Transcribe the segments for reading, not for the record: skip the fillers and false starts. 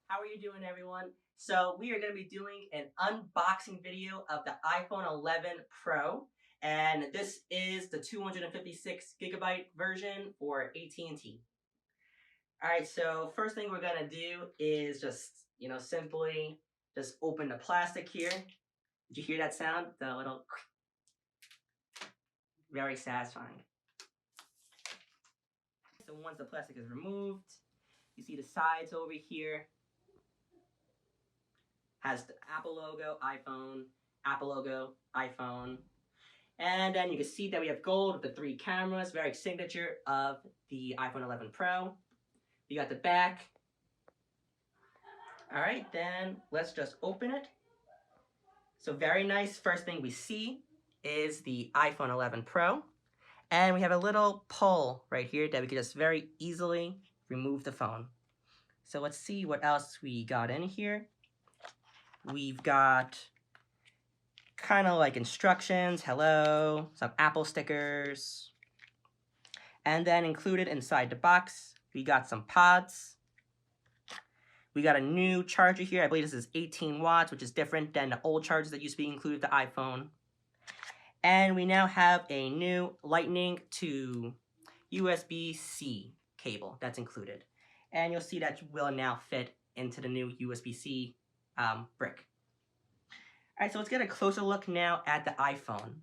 How are you doing, everyone? So we are going to be doing an unboxing video of the iPhone 11 Pro, and this is the 256 gigabyte version for AT&T. All right, so first thing we're going to do is just, simply just open the plastic here. Did you hear that sound? The little very satisfying. So once the plastic is removed, you see the sides over here. Has the Apple logo, iPhone, Apple logo, iPhone. And then you can see that we have gold with the 3 cameras, very signature of the iPhone 11 Pro. We got the back. All right, then let's just open it. So very nice. First thing we see is the iPhone 11 Pro. And we have a little pull right here that we can just very easily remove the phone. So let's see what else we got in here. We've got kind of like instructions, hello, some Apple stickers. And then included inside the box, we got some pods. We got a new charger here. I believe this is 18 watts, which is different than the old chargers that used to be included with the iPhone. And we now have a new Lightning to USB-C cable that's included. And you'll see that will now fit into the new USB-C brick. All right, so let's get a closer look now at the iPhone.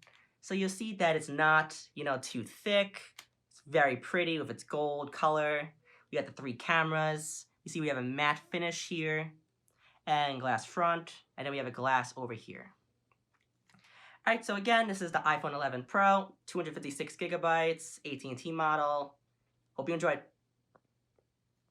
So you'll see that it's not, too thick. It's very pretty with its gold color. We got the 3 cameras. You see we have a matte finish here and glass front, and then we have a glass over here. All right, so again, this is the iPhone 11 Pro, 256 gigabytes, AT&T model. Hope you enjoyed.